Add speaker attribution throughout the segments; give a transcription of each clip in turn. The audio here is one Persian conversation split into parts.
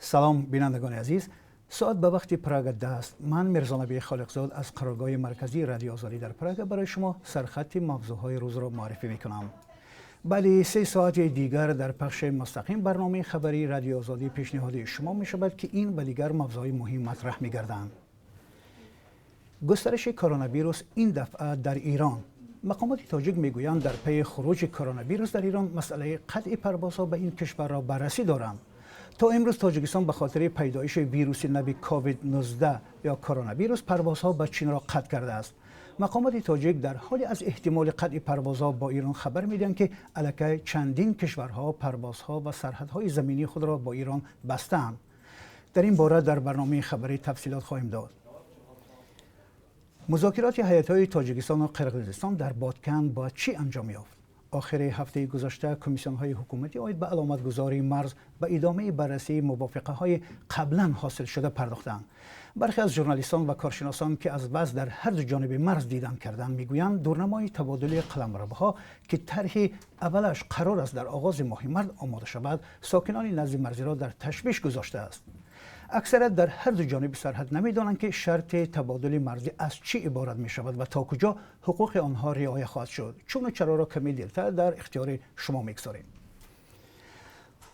Speaker 1: سلام بینندگان عزیز، ساعت به وقت پراگ است. من میرزا نبی خالقزاد از قرارگاه مرکزی رادیو آزادی در پراگ برای شما سرخط موضوعهای روز را معرفی میکنم. بله، 3 ساعت دیگر در پخش مستقیم برنامه خبری رادیو آزادی پیشنهادی شما می شود که این و دیگر موضوعات مهم مطرح می گردند. گسترش کرونا ویروس این دفعه در ایران. مقامات تاجیک میگویند در پی خروج کرونا ویروس در ایران مسئله قطع پروازها به این کشور را بررسی دارند. تا امروز تاجیکستان به خاطر پیدایش ویروس نو کووید 19 یا کرونا ویروس پروازها به چین را قطع کرده است. مقامات تاجیک در حالی از احتمال قطع پروازها با ایران خبر میدهند که علیه چندین کشورها پروازها و سرحدهای زمینی خود را با ایران بستند. در این باره در برنامه خبری تفصیلات خواهیم داد. مذاکرات هیات‌های تاجیکستان و قرقیزستان در بادکن با چی انجام یافت؟ آخر هفته گذشته کمیسیون‌های حکومتی عاید به علامتگذاری مرز به ادامه بررسی موافقه‌های قبلا حاصل شده پرداختند. برخی از ژورنالیستان و کارشناسان که از وضع در هر دو جانب مرز دیدن کردند میگویند دورنمای تبادل قلمروها که طرح اولش قرار است در آغاز ماه مارس آماده شود، ساکنان نزد مرزی را در تشویش گذاشته است. اکثریت در هر دو جانب سرحد نمیدانند که شرط تبادل مرزی از چی عبارت می شود و تا کجا حقوق آنها رعایت خواهد شد. چون و چرا را کمی دیرتر در اختیار شما میگذاریم.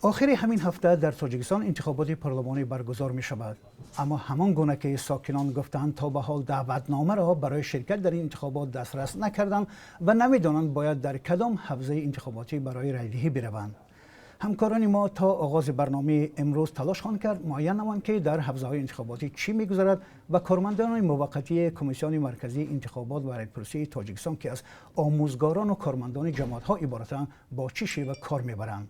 Speaker 1: آخر همین هفته در تاجیکستان انتخابات پارلمانی برگزار می شود، اما همان گونه که ساکنان گفتند تا به حال دعوتنامه را برای شرکت در این انتخابات دسترس نکردند و نمیدانند باید در کدام حوزه انتخاباتی برای رایدهی بروند. همکاران ما تا آغاز برنامه امروز تلاش خواهند کرد معین نمایند که در حوزه‌های انتخاباتی چی می‌گذرد و کارمندان موقتی کمیسیون مرکزی انتخابات و رایدپرسی تاجیکستان که از آموزگاران و کارمندان جماعت‌ها عبارتند با چه شیوه کار می‌برند.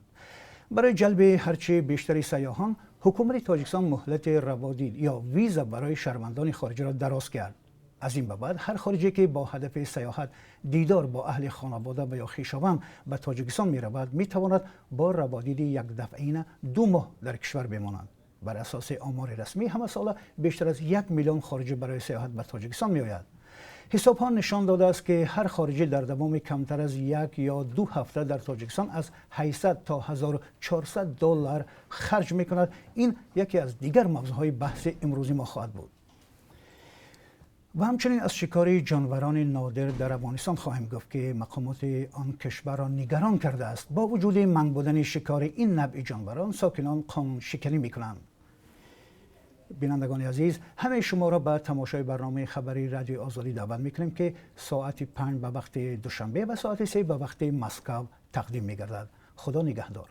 Speaker 1: برای جلب هرچه بیشتری سیاحان، حکومت تاجیکستان مهلت روادید یا ویزا برای شهروندان خارجی را دراز کرد. از این به بعد هر خارجی که با هدف سیاحت دیدار با اهل خانواده و یا خویشاوند به تاجیکستان می رود می تواند با روادید یک دفعینه 2 ماه در کشور بمانند. بر اساس آمار رسمی همه ساله بیشتر از 1 میلیون خارجی برای سیاحت به تاجیکستان می آید. حساب ها نشان داده است که هر خارجی در دوام کمتر از 1 یا 2 هفته در تاجیکستان از 800 تا 1400 دلار خرج می کند. این یکی از دیگر موضوعهای بحث امروزی ما خواهد بود. و همچنین از شکار جانوران نادر در افغانستان خواهیم گفت که مقامات آن کشور را نگران کرده است. با وجود منع بودن شکار این نوع جانوران، ساکنان قانون شکنی میکنند. بینندگان عزیز، همه شما را به تماشای برنامه خبری رادیو آزادی دعوت میکنیم که ساعت 5 به وقت دوشنبه و ساعت 3 به وقت مسکو تقدیم میگردد. خدا نگهدار.